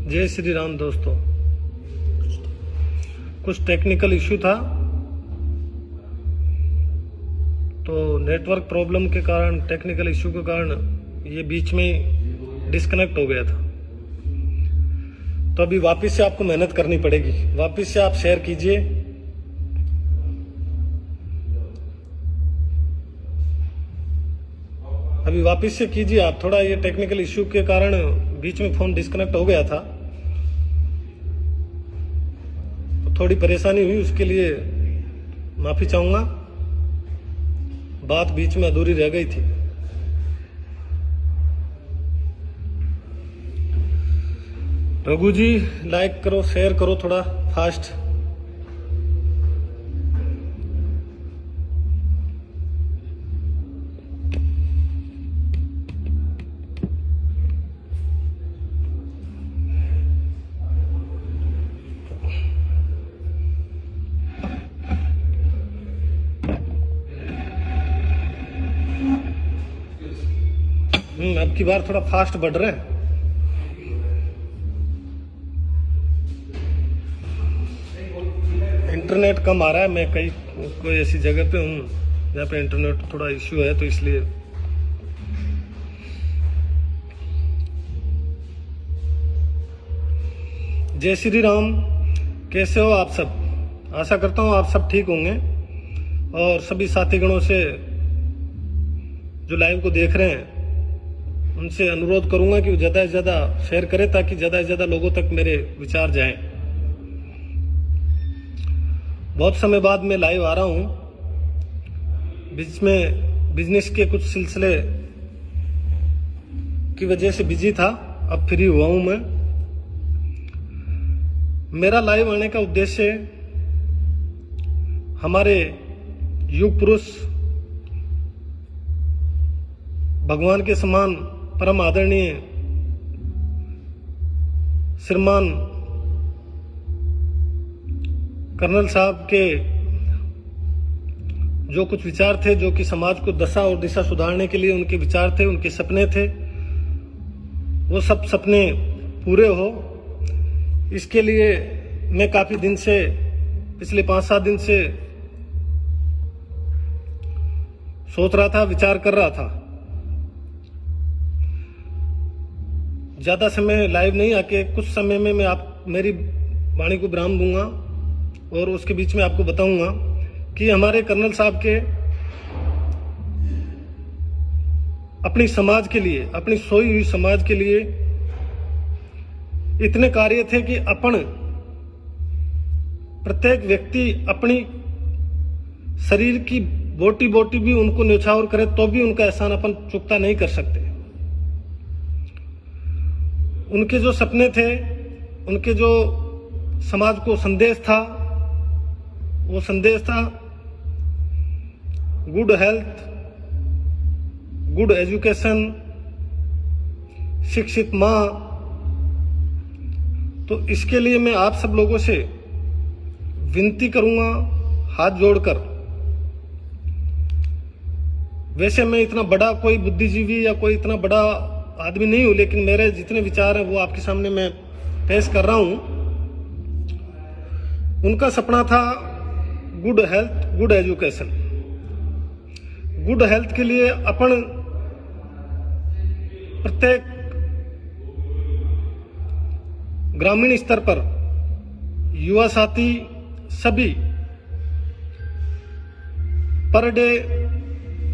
जय श्री राम दोस्तों। कुछ टेक्निकल इश्यू था, तो नेटवर्क प्रॉब्लम के कारण, टेक्निकल इश्यू के कारण ये बीच में डिस्कनेक्ट हो गया था। तो अभी वापस से आपको मेहनत करनी पड़ेगी, वापस से आप शेयर कीजिए। अभी वापस से कीजिए आप, थोड़ा ये टेक्निकल इश्यू के कारण बीच में फोन डिस्कनेक्ट हो गया था, तो थोड़ी परेशानी हुई, उसके लिए माफी चाहूंगा। बात बीच में अधूरी रह गई थी। रघु जी लाइक करो, शेयर करो थोड़ा फास्ट। अब की बार थोड़ा फास्ट बढ़ रहे हैं। इंटरनेट कम आ रहा है, मैं कोई ऐसी जगह पे हूँ जहाँ पे इंटरनेट थोड़ा इश्यू है, तो इसलिए। जय श्री राम, कैसे हो आप सब? आशा करता हूँ आप सब ठीक होंगे, और सभी साथीगणों से जो लाइव को देख रहे हैं उनसे अनुरोध करूंगा कि वो ज़्यादा से ज़्यादा शेयर करें, ताकि ज़्यादा से ज़्यादा लोगों तक मेरे विचार जाएं। बहुत समय बाद मैं लाइव आ रहा हूं, बीच में बिजनेस के कुछ सिलसिले की वजह से बिजी था, अब फ्री हुआ हूं मैं। मेरा लाइव आने का उद्देश्य हमारे युग पुरुष, भगवान के समान परम आदरणीय श्रीमान कर्नल साहब के जो कुछ विचार थे, जो कि समाज को दशा और दिशा सुधारने के लिए उनके विचार थे, उनके सपने थे, वो सब सपने पूरे हो, इसके लिए मैं काफी दिन से, पिछले 5-7 दिन से सोच रहा था, विचार कर रहा था। ज्यादा समय लाइव नहीं आके कुछ समय में मैं मेरी वाणी को विराम दूंगा, और उसके बीच में आपको बताऊंगा कि हमारे कर्नल साहब के अपनी समाज के लिए, अपनी सोई हुई समाज के लिए इतने कार्य थे कि अपन प्रत्येक व्यक्ति अपनी शरीर की बोटी बोटी भी उनको न्यौछावर करे तो भी उनका एहसान अपन चुकता नहीं कर सकते। उनके जो सपने थे, उनके जो समाज को संदेश था, वो संदेश था गुड हेल्थ, गुड एजुकेशन, शिक्षित मां। तो इसके लिए मैं आप सब लोगों से विनती करूंगा, हाथ जोड़कर। वैसे मैं इतना बड़ा कोई बुद्धिजीवी या कोई इतना बड़ा आदमी नहीं हूं, लेकिन मेरे जितने विचार हैं वो आपके सामने मैं पेश कर रहा हूं। उनका सपना था good health, good education. Good health के लिए अपन प्रत्येक ग्रामीण स्तर पर युवा साथी सभी per day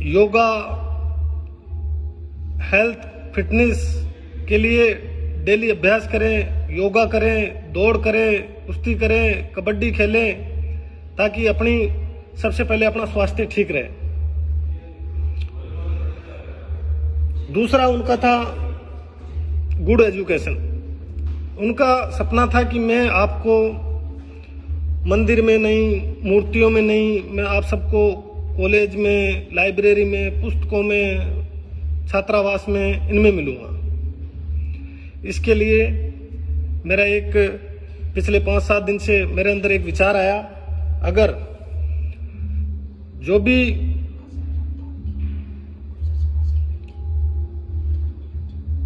yoga, health, fitness के लिए डेली अभ्यास करें, योगा करें, दौड़ करें, कुश्ती करें, कबड्डी खेलें, ताकि अपनी सबसे पहले अपना स्वास्थ्य ठीक रहे। दूसरा उनका था गुड एजुकेशन। उनका सपना था कि मैं आपको मंदिर में नहीं, मूर्तियों में नहीं, मैं आप सबको कॉलेज में, लाइब्रेरी में, पुस्तकों में, छात्रावास में, इनमें मिलूंगा। इसके लिए मेरा एक पिछले 5-7 दिन से मेरे अंदर एक विचार आया, अगर जो भी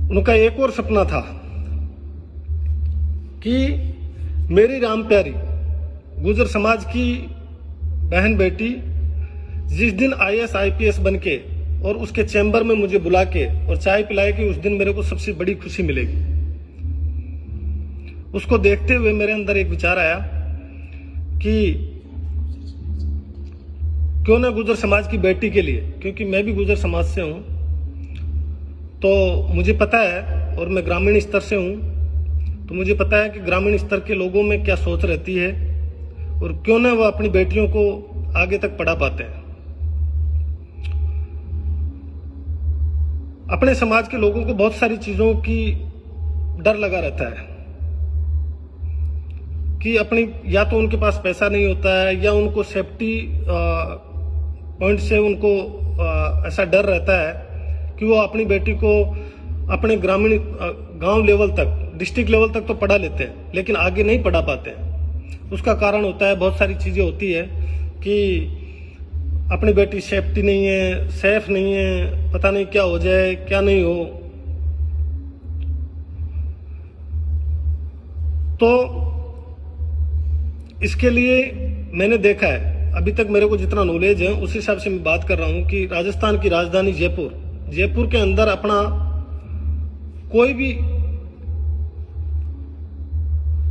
उनका एक और सपना था कि मेरी राम प्यारी गुर्जर समाज की बहन बेटी जिस दिन IAS IPS बन के और उसके चैम्बर में मुझे बुला के और चाय पिलाएगी, उस दिन मेरे को सबसे बड़ी खुशी मिलेगी। उसको देखते हुए मेरे अंदर एक विचार आया कि क्यों ना गुर्जर समाज की बेटी के लिए, क्योंकि मैं भी गुर्जर समाज से हूं, तो मुझे पता है और मैं ग्रामीण स्तर से हूं, तो मुझे पता है कि ग्रामीण स्तर के लोगों में क्या सोच रहती है और क्यों ना वो अपनी बेटियों को आगे तक पढ़ा पाते हैं। अपने समाज के लोगों को बहुत सारी चीजों की डर लगा रहता है कि अपनी, या तो उनके पास पैसा नहीं होता है या उनको सेफ्टी पॉइंट से उनको ऐसा डर रहता है कि वो अपनी बेटी को अपने ग्रामीण गांव लेवल तक, डिस्ट्रिक्ट लेवल तक तो पढ़ा लेते हैं लेकिन आगे नहीं पढ़ा पाते हैं। उसका कारण होता है, बहुत सारी चीजें होती है कि अपनी बेटी सेफ्टी नहीं है, सेफ नहीं है, पता नहीं क्या हो जाए क्या नहीं हो। तो इसके लिए मैंने देखा है, अभी तक मेरे को जितना नॉलेज है उस हिसाब से मैं बात कर रहा हूं कि राजस्थान की राजधानी जयपुर के अंदर अपना कोई भी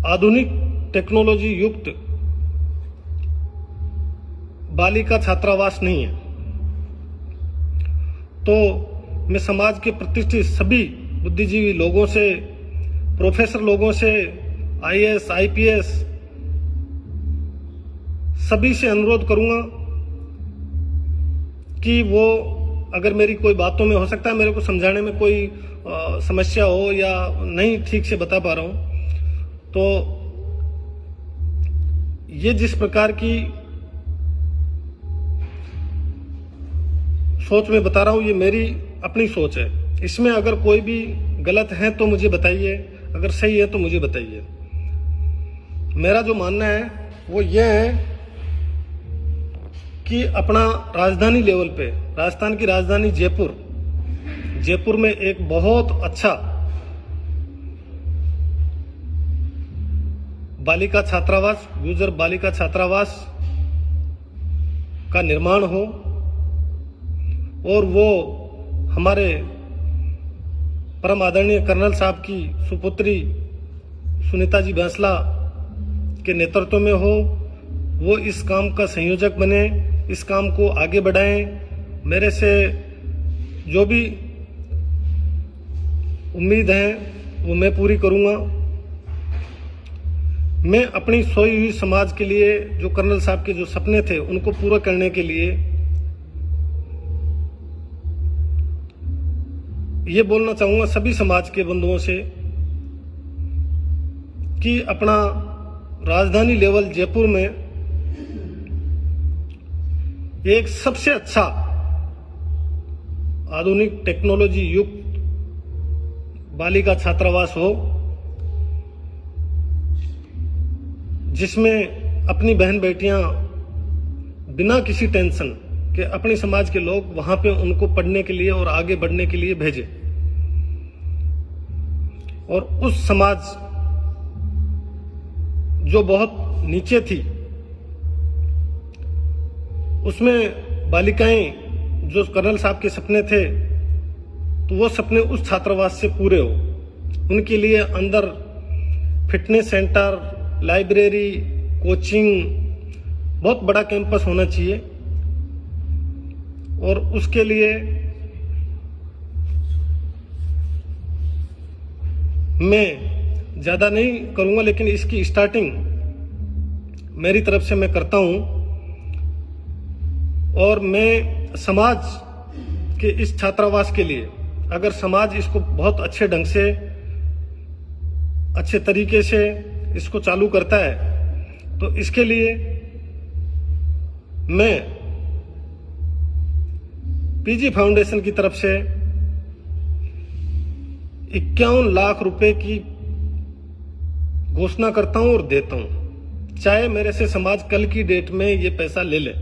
आधुनिक टेक्नोलॉजी युक्त बालिका छात्रावास नहीं है। तो मैं समाज के प्रतिष्ठित सभी बुद्धिजीवी लोगों से, प्रोफेसर लोगों से, IAS IPS सभी से अनुरोध करूंगा कि वो अगर मेरी कोई बातों में, हो सकता है मेरे को समझाने में कोई समस्या हो या नहीं ठीक से बता पा रहा हूं, तो ये जिस प्रकार की सोच में बता रहा हूं, ये मेरी अपनी सोच है। इसमें अगर कोई भी गलत है तो मुझे बताइए, अगर सही है तो मुझे बताइए। मेरा जो मानना है वो ये है कि अपना राजधानी लेवल पे, राजस्थान की राजधानी जयपुर में एक बहुत अच्छा बालिका छात्रावास, गुर्जर बालिका छात्रावास का निर्माण हो और वो हमारे परम आदरणीय कर्नल साहब की सुपुत्री सुनीता जी बैंसला के नेतृत्व में हो। वो इस काम का संयोजक बने, इस काम को आगे बढ़ाएं। मेरे से जो भी उम्मीद है वो मैं पूरी करूंगा। मैं अपनी सोई हुई समाज के लिए, जो कर्नल साहब के जो सपने थे उनको पूरा करने के लिए ये बोलना चाहूंगा सभी समाज के बंधुओं से कि अपना राजधानी लेवल जयपुर में एक सबसे अच्छा आधुनिक टेक्नोलॉजी युक्त बालिका छात्रावास हो, जिसमें अपनी बहन बेटियां बिना किसी टेंशन के अपने समाज के लोग वहां पे उनको पढ़ने के लिए और आगे बढ़ने के लिए भेजे। और उस समाज जो बहुत नीचे थी, उसमें बालिकाएं, जो कर्नल साहब के सपने थे, तो वो सपने उस छात्रावास से पूरे हो। उनके लिए अंदर फिटनेस सेंटर, लाइब्रेरी, कोचिंग, बहुत बड़ा कैंपस होना चाहिए। और उसके लिए मैं ज्यादा नहीं करूंगा, लेकिन इसकी स्टार्टिंग मेरी तरफ से मैं करता हूं। और मैं समाज के इस छात्रावास के लिए, अगर समाज इसको बहुत अच्छे ढंग से, अच्छे तरीके से इसको चालू करता है, तो इसके लिए मैं पीजी फाउंडेशन की तरफ से 51 लाख रुपए की घोषणा करता हूं और देता हूं, चाहे मेरे से समाज कल की डेट में ये पैसा ले ले।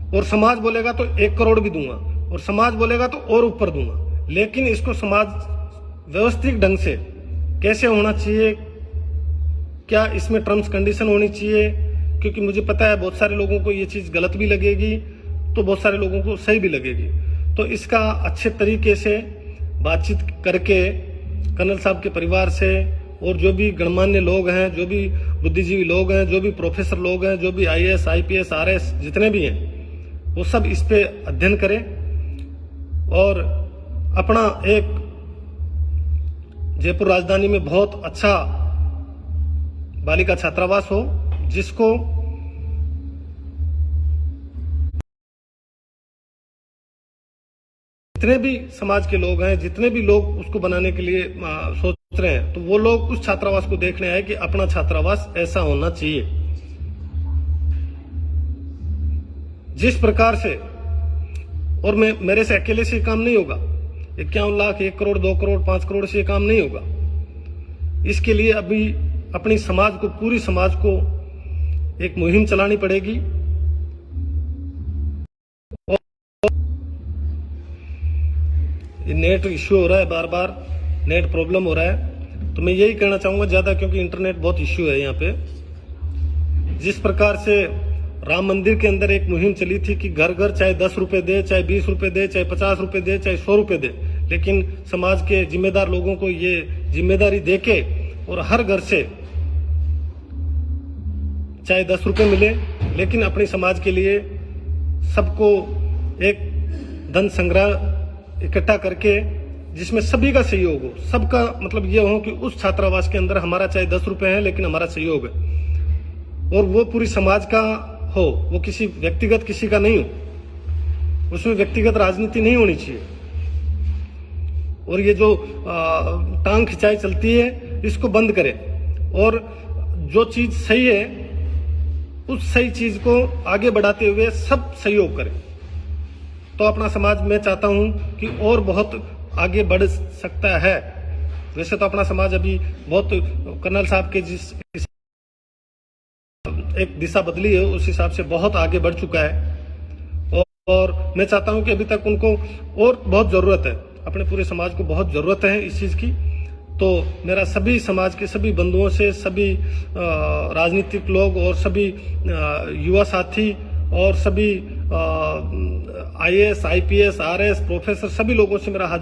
और समाज बोलेगा तो 1 करोड़ भी दूंगा, और समाज बोलेगा तो और ऊपर दूंगा, लेकिन इसको समाज व्यवस्थित ढंग से कैसे होना चाहिए, क्या इसमें टर्म्स कंडीशन होनी चाहिए, क्योंकि मुझे पता है बहुत सारे लोगों को ये चीज़ गलत भी लगेगी तो बहुत सारे लोगों को सही भी लगेगी। तो इसका अच्छे तरीके से बातचीत करके कर्नल साहब के परिवार से और जो भी गणमान्य लोग हैं, जो भी बुद्धिजीवी लोग हैं, जो भी प्रोफेसर लोग हैं, जो भी IAS, IPS, RS जितने भी हैं, वो सब इस पे अध्ययन करें और अपना एक जयपुर राजधानी में बहुत अच्छा बालिका छात्रावास हो, जिसको जितने भी समाज के लोग हैं, जितने भी लोग उसको बनाने के लिए सोच रहे हैं, तो वो लोग उस छात्रावास को देखने आए कि अपना छात्रावास ऐसा होना चाहिए। जिस प्रकार से, और मेरे से अकेले से काम नहीं होगा, 51 लाख, 1 करोड़, 2 करोड़, 5 करोड़ से काम नहीं होगा। इसके लिए अभी अपनी समाज को, पूरी समाज को एक मुहिम चलानी पड़ेगी। नेट इश्यू हो रहा है, बार बार नेट प्रॉब्लम हो रहा है, तो मैं यही कहना चाहूंगा ज्यादा, क्योंकि इंटरनेट बहुत इश्यू है यहाँ पे। जिस प्रकार से राम मंदिर के अंदर एक मुहिम चली थी कि घर घर चाहे 10 रुपए दे, चाहे 20 रुपए दे, चाहे 50 रुपए दे, चाहे 100 रुपए दे, लेकिन समाज के जिम्मेदार लोगों को ये जिम्मेदारी देके और हर घर से चाहे 10 रुपए मिले, लेकिन अपने समाज के लिए सबको एक धन संग्रह इकट्ठा करके जिसमें सभी का सहयोग हो। सबका मतलब ये हो कि उस छात्रावास के अंदर हमारा चाहे 10 रुपए है, लेकिन हमारा सहयोग है और वो पूरी समाज का हो, वो किसी व्यक्तिगत किसी का नहीं हो, उसमें व्यक्तिगत राजनीति नहीं होनी चाहिए। और ये जो टांग खिंचाई चलती है, इसको बंद करें और जो चीज सही है उस सही चीज को आगे बढ़ाते हुए सब सहयोग करें। तो अपना समाज मैं चाहता हूं कि और बहुत आगे बढ़ सकता है। वैसे तो अपना समाज अभी बहुत कर्नल साहब के जिस एक दिशा बदली है, उस हिसाब से बहुत आगे बढ़ चुका है और मैं चाहता हूं कि अभी तक उनको और बहुत जरूरत है, अपने पूरे समाज को बहुत जरूरत है इस चीज की। तो मेरा सभी समाज के सभी बंधुओं से, सभी राजनीतिक लोग और सभी युवा साथी और सभी IAS, IPS, RS, प्रोफेसर, सभी लोगों से मेरा हाथ